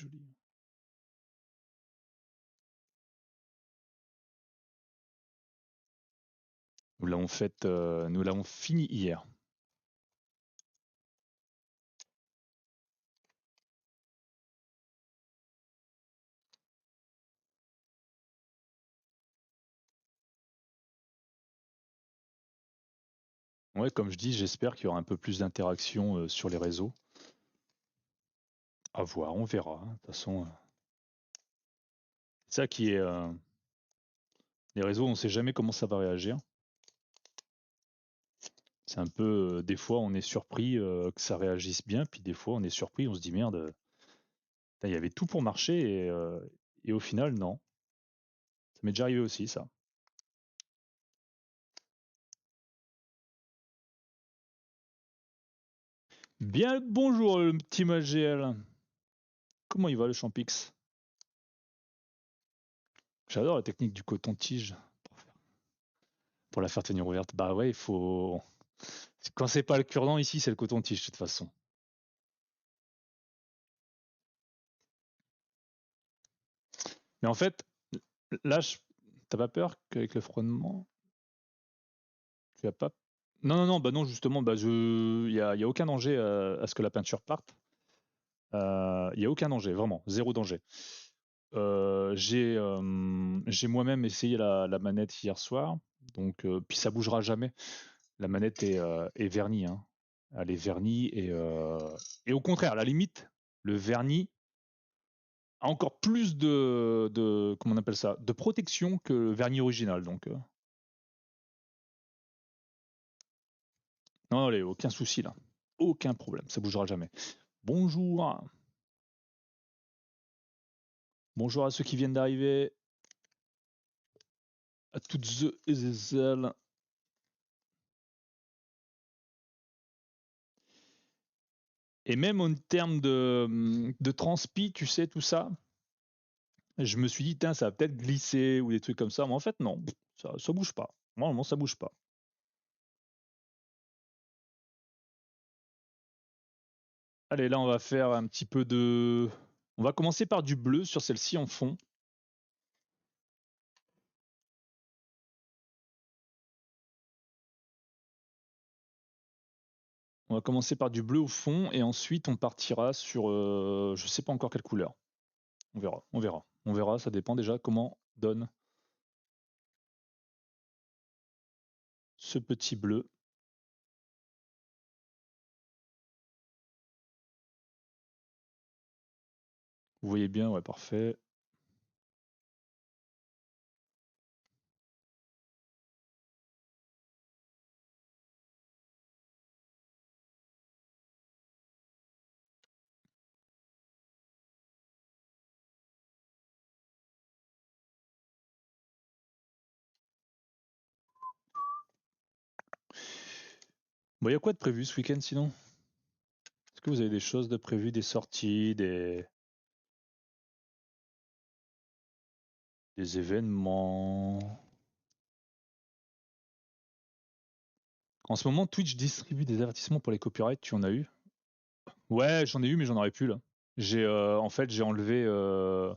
Nous l'avons fini hier. Ouais, comme je dis, j'espère qu'il y aura un peu plus d'interaction sur les réseaux. À voir, on verra, hein. De toute façon, c'est ça qui est. Les réseaux, on ne sait jamais comment ça va réagir. C'est un peu. Des fois, on est surpris que ça réagisse bien, puis des fois, on est surpris, on se dit merde, il y avait tout pour marcher et au final, non. Ça m'est déjà arrivé aussi, ça. Bien le bonjour, le petit MagL. Comment il va, le Champix? J'adore la technique du coton-tige pour la faire tenir ouverte. Bah ouais, il faut. Quand c'est pas le cure-dent ici, c'est le coton-tige de toute façon. Mais en fait, là, t'as pas peur qu'avec le frottement, tu vas pas. Non, bah non, justement, bah y a aucun danger à ce que la peinture parte. Il y a aucun danger, vraiment, zéro danger. J'ai moi-même essayé la manette hier soir, donc puis ça bougera jamais. La manette est vernie, hein. Elle est vernie et au contraire, à la limite, le vernis a encore plus de comment on appelle ça, de protection que le vernis original. Donc non, allez, aucun souci là, aucun problème, ça bougera jamais. Bonjour, bonjour à ceux qui viennent d'arriver, à toutes et celles. Et même en termes de transpi, tu sais, tout ça, je me suis dit, ça va peut-être glisser ou des trucs comme ça. Mais en fait, non, ça bouge pas. Normalement, ça bouge pas. Allez, là, on va faire un petit peu de... On va commencer par du bleu sur celle-ci en fond. On va commencer par du bleu au fond et ensuite on partira sur... je sais pas encore quelle couleur. On verra, on verra. On verra, ça dépend déjà comment donne ce petit bleu. Vous voyez bien, ouais, parfait. Bon, il y a quoi de prévu ce week-end sinon? Est-ce que vous avez des choses de prévues, des sorties, des événements? En ce moment, Twitch distribue des avertissements pour les copyrights, tu en as eu? Ouais, j'en ai eu, mais j'en aurais plus là. En fait, j'ai enlevé le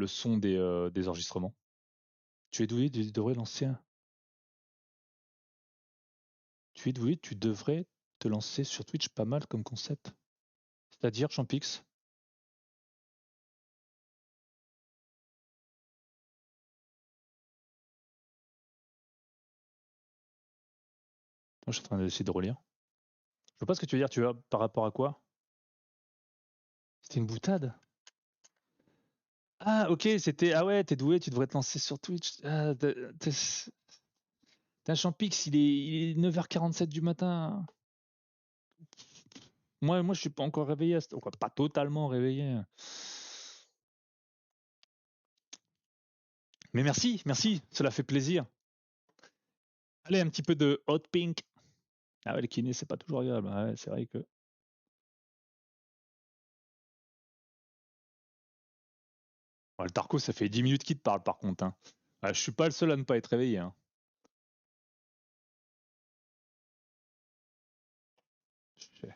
son des enregistrements. Tu es doué, tu devrais lancer un... Tu es doué, tu devrais te lancer sur Twitch pas mal comme concept. C'est-à-dire, Champix? Moi, je suis en train d'essayer de relire. Je vois pas ce que tu veux dire, tu vois, par rapport à quoi? C'était une boutade? Ah, ok, c'était... Ah ouais, t'es doué, tu devrais te lancer sur Twitch. Ah, t'es un Champix, il est 9h47 du matin. Moi, je suis pas encore réveillé. Quoi, pas totalement réveillé. Mais merci, merci, cela fait plaisir. Allez, un petit peu de hot pink. Ah ouais, le kiné, c'est pas toujours agréable. Ouais, c'est vrai que... Ouais, le Tarko, ça fait 10 minutes qu'il te parle, par contre, hein. Ah, je suis pas le seul à ne pas être réveillé, hein. Je-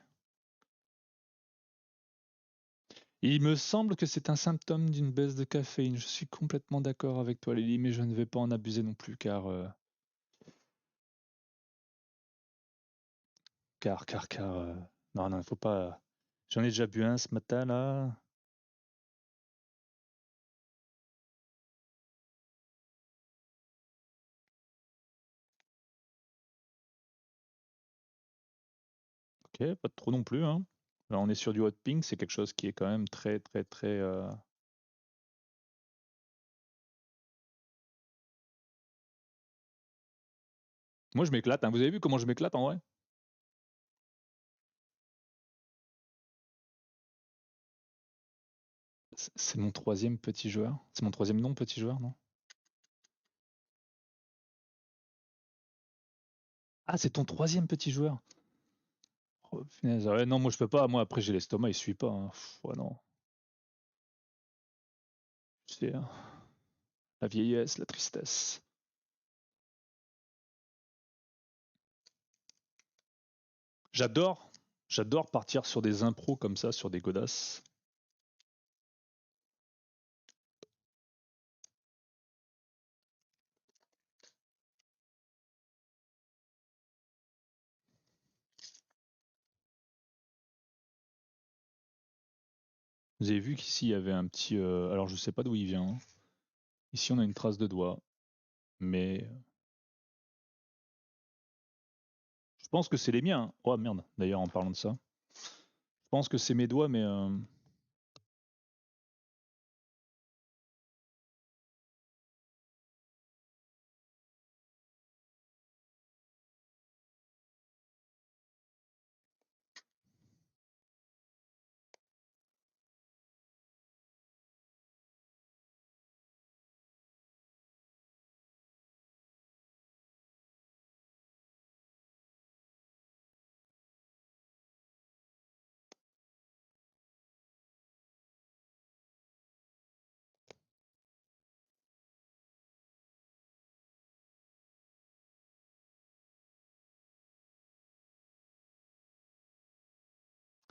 Il me semble que c'est un symptôme d'une baisse de caféine. Je suis complètement d'accord avec toi, Lily, mais je ne vais pas en abuser non plus, car, non, non, il faut pas. J'en ai déjà bu un ce matin là. Ok, pas de trop non plus, hein. Là, on est sur du hot pink, c'est quelque chose qui est quand même très, très, très. Moi, je m'éclate, hein. Vous avez vu comment je m'éclate en vrai? C'est mon troisième petit joueur. C'est mon troisième nom petit joueur, non? Ah, c'est ton troisième petit joueur. Oh, punaise. Ouais, non, moi je peux pas. Moi après j'ai l'estomac, il suit pas, hein. Ouais, non. C'est la vieillesse, la tristesse. J'adore, j'adore partir sur des impros comme ça, sur des godasses. Vous avez vu qu'ici il y avait un petit. Alors je sais pas d'où il vient, hein. Ici on a une trace de doigt, mais je pense que c'est les miens, hein. Oh merde, d'ailleurs en parlant de ça. Je pense que c'est mes doigts, mais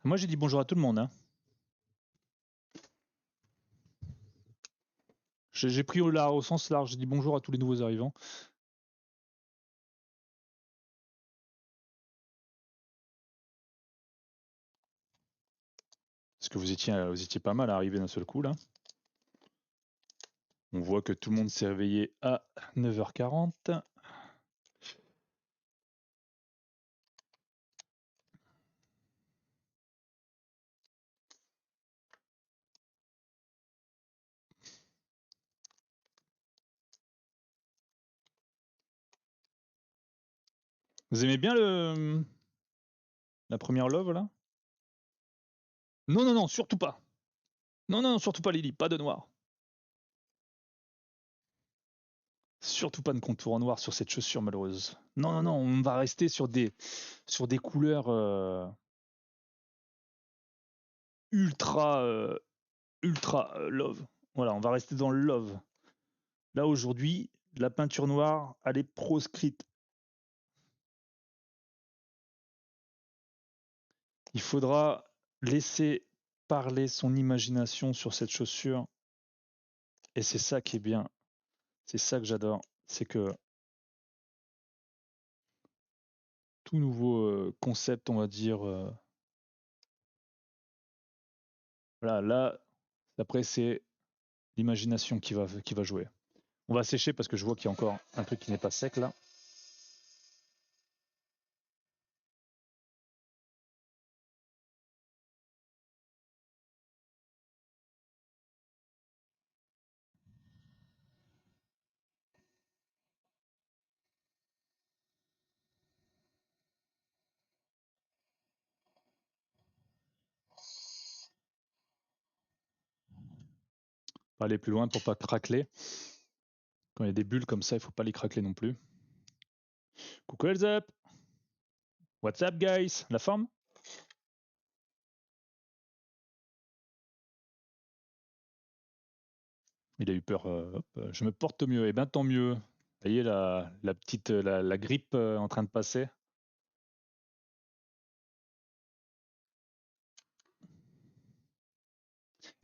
Moi, j'ai dit bonjour à tout le monde. Hein. J'ai pris au sens large. J'ai dit bonjour à tous les nouveaux arrivants. Parce que vous étiez pas mal à arriver d'un seul coup là. On voit que tout le monde s'est réveillé à 9h40. Vous aimez bien la première love là? Non, non, non, surtout pas. Non, non, surtout pas Lily, pas de noir. Surtout pas de contour en noir sur cette chaussure malheureuse. Non, non, non, on va rester sur des couleurs ultra, ultra love. Voilà, on va rester dans le love. Là aujourd'hui, la peinture noire, elle est proscrite. Il faudra laisser parler son imagination sur cette chaussure. Et c'est ça qui est bien. C'est ça que j'adore. C'est que tout nouveau concept, on va dire. Voilà, là, après, c'est l'imagination qui va jouer. On va sécher parce que je vois qu'il y a encore un truc qui n'est pas sec là. Pas aller plus loin pour pas craquer. Quand il y a des bulles comme ça, il faut pas les craquer non plus. Coucou Elzep. What's up guys? La forme? Il a eu peur. Hop, je me porte mieux. Eh ben tant mieux. Vous voyez la petite la grippe en train de passer.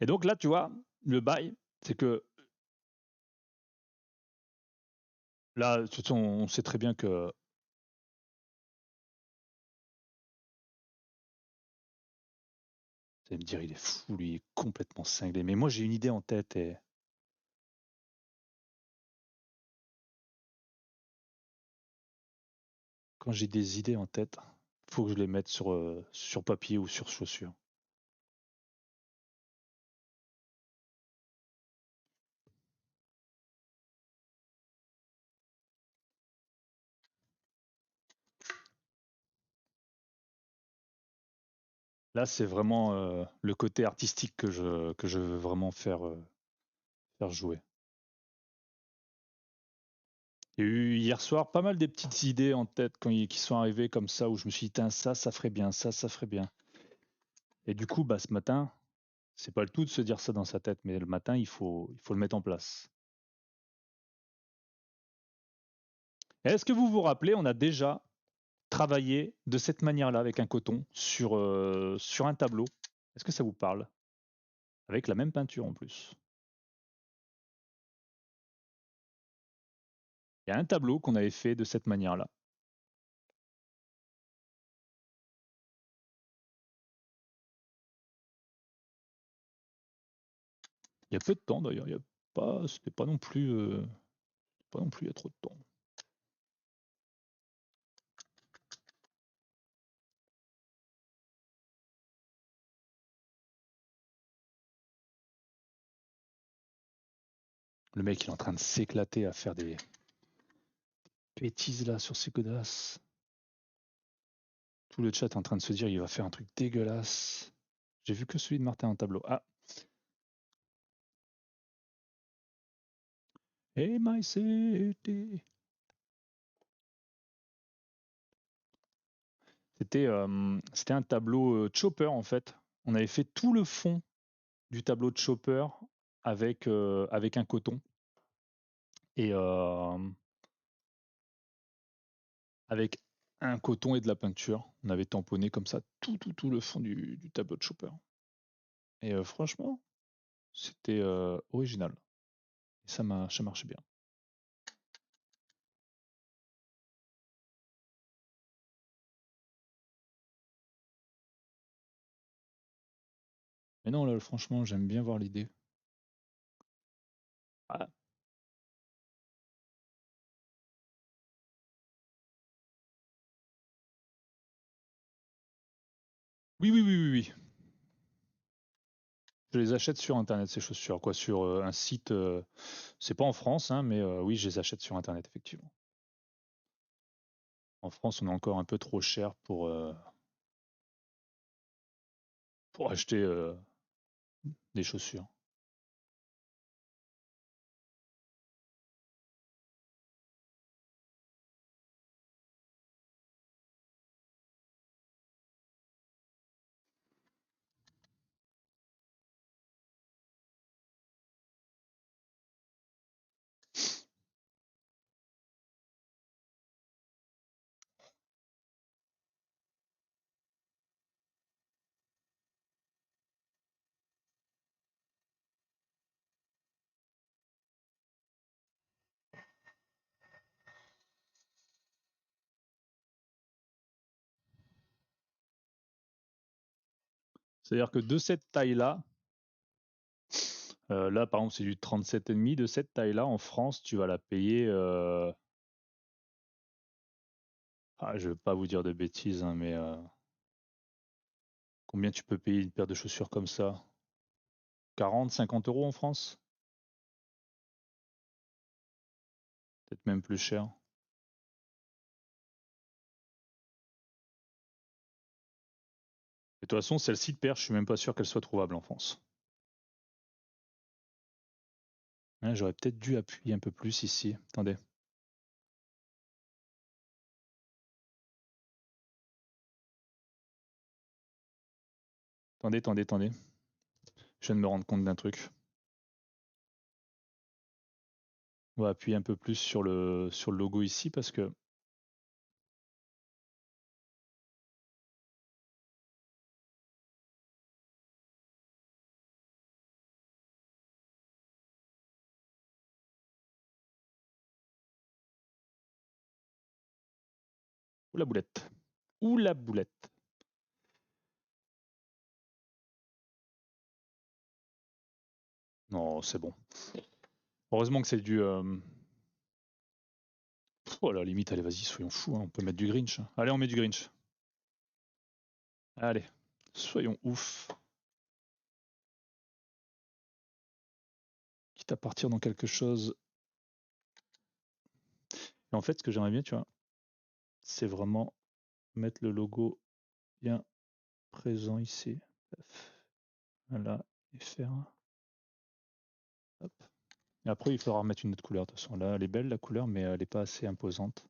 Et donc là, tu vois, le bail, c'est que là, de toute façon, on sait très bien que vous allez me dire, il est fou, lui, il est complètement cinglé. Mais moi, j'ai une idée en tête et quand j'ai des idées en tête, faut que je les mette sur papier ou sur chaussure. Là, c'est vraiment le côté artistique que je veux vraiment faire jouer. Il y a eu hier soir pas mal des petites idées en tête qui sont arrivées comme ça où je me suis dit, Tain, ça ferait bien, ça ferait bien. Et du coup, bah, ce matin, c'est pas le tout de se dire ça dans sa tête, mais le matin, il faut le mettre en place. Est-ce que vous vous rappelez, on a déjà travaillé de cette manière-là avec un coton sur un tableau. Est-ce que ça vous parle? Avec la même peinture en plus. Il y a un tableau qu'on avait fait de cette manière-là. Il y a peu de temps d'ailleurs, c'était pas non plus, pas non plus il y a trop de temps. Le mec il est en train de s'éclater à faire des bêtises là sur ses godasses. Tout le chat est en train de se dire il va faire un truc dégueulasse. J'ai vu que celui de Martin en tableau. Ah. Hey my city. C'était un tableau Chopper en fait. On avait fait tout le fond du tableau de Chopper avec un coton et avec un coton et de la peinture. On avait tamponné comme ça tout le fond du tableau de Chopper. Et franchement, c'était original. Et ça marchait bien. Mais non, là, franchement, j'aime bien voir l'idée. Ah. Oui, oui, oui, oui, oui. Je les achète sur Internet, ces chaussures, quoi, sur un site. C'est pas en France, hein, mais oui, je les achète sur Internet, effectivement. En France, on est encore un peu trop cher pour acheter des chaussures. C'est-à-dire que de cette taille-là, là, par exemple, c'est du 37,5. De cette taille-là, en France, tu vas la payer. Je ne vais pas vous dire de bêtises, hein, mais combien tu peux payer une paire de chaussures comme ça? 40, 50 euros en France? Peut-être même plus cher. De toute façon, celle-ci de paire, je suis même pas sûr qu'elle soit trouvable en France. Hein, j'aurais peut-être dû appuyer un peu plus ici. Attendez. Attendez. Je viens de me rendre compte d'un truc. On va appuyer un peu plus sur le logo ici parce que ou la boulette. Ou la boulette. Non, c'est bon. Heureusement que c'est du. Oh la limite, allez, vas-y, soyons fous, hein, on peut mettre du Grinch. Allez, on met du Grinch. Allez, soyons ouf. Quitte à partir dans quelque chose. Et en fait, ce que j'aimerais bien, tu vois, c'est vraiment mettre le logo bien présent ici. Voilà, et faire. Hop. Et après, il faudra remettre une autre couleur. De toute façon, là, elle est belle la couleur, mais elle n'est pas assez imposante.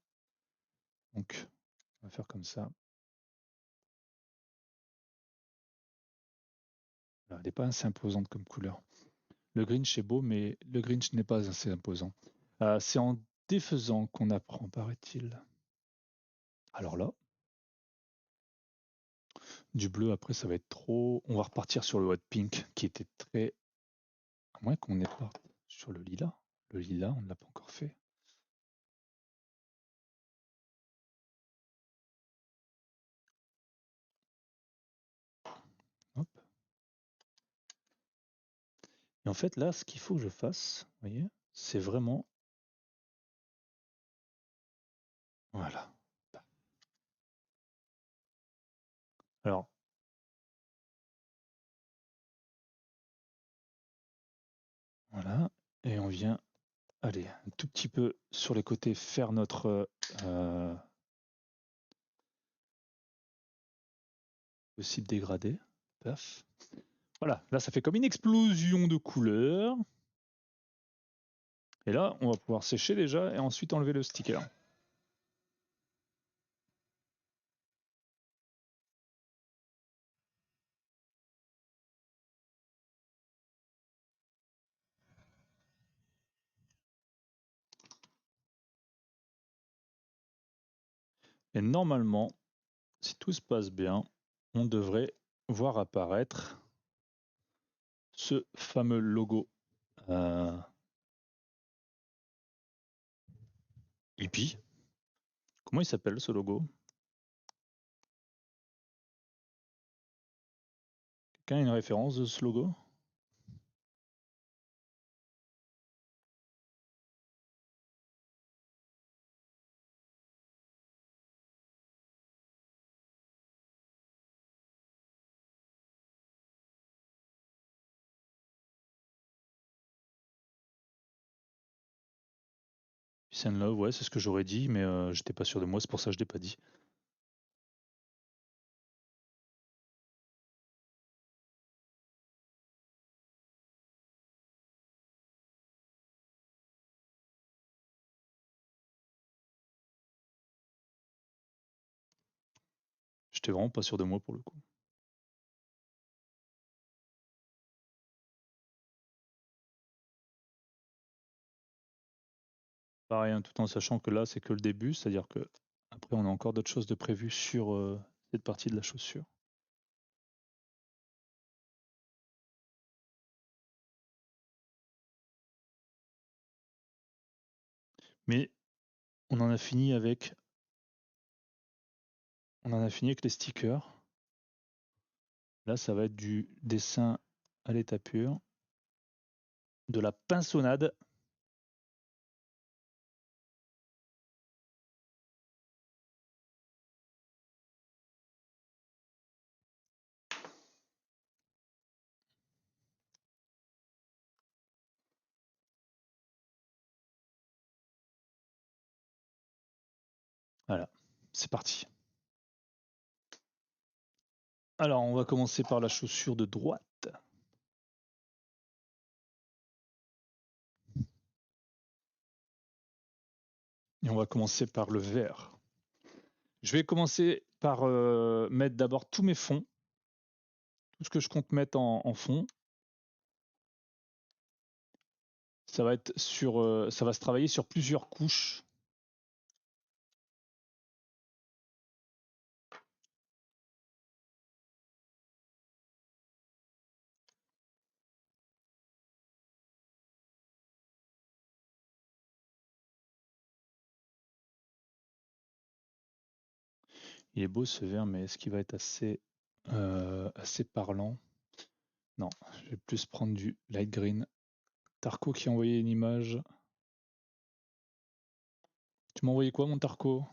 Donc, on va faire comme ça. Voilà, elle n'est pas assez imposante comme couleur. Le Grinch est beau, mais le Grinch n'est pas assez imposant. C'est en défaisant qu'on apprend, paraît-il. Alors là, du bleu, après, ça va être trop. On va repartir sur le hot pink, qui était très. À moins qu'on ait pas sur le lilas. Le lilas, on ne l'a pas encore fait. Hop. Et en fait, là, ce qu'il faut que je fasse, vous voyez, c'est vraiment. Voilà. Alors, voilà. Et on vient, allez, un tout petit peu sur les côtés, faire notre possible dégradé. Paf. Voilà, là, ça fait comme une explosion de couleurs. Et là, on va pouvoir sécher déjà et ensuite enlever le sticker. Et normalement, si tout se passe bien, on devrait voir apparaître ce fameux logo hippie. Comment il s'appelle ce logo? Quelqu'un a une référence de ce logo? Peace and Love, ouais, c'est ce que j'aurais dit, mais j'étais pas sûr de moi, c'est pour ça que je l'ai pas dit. J'étais vraiment pas sûr de moi pour le coup. Pareil, hein, tout en sachant que là, c'est que le début, c'est-à-dire que après, on a encore d'autres choses de prévues sur cette partie de la chaussure. Mais on en a fini avec les stickers. Là, ça va être du dessin à l'état pur, de la pinceonnade. Voilà, c'est parti. Alors, on va commencer par la chaussure de droite. Et on va commencer par le vert. Je vais commencer par mettre d'abord tous mes fonds, tout ce que je compte mettre en fond. Ça va être sur, ça va se travailler sur plusieurs couches. Il est beau ce vert, mais est-ce qu'il va être assez parlant? Non, je vais plus prendre du light green. Tarko qui a envoyé une image. Tu m'as envoyé quoi, mon Tarko?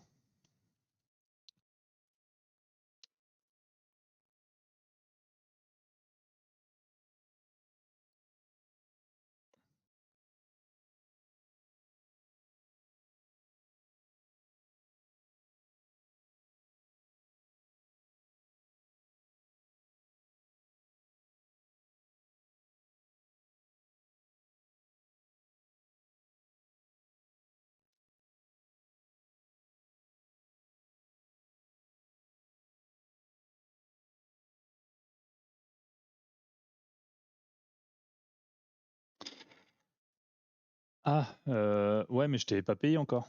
Ah, ouais, mais je t'avais pas payé encore.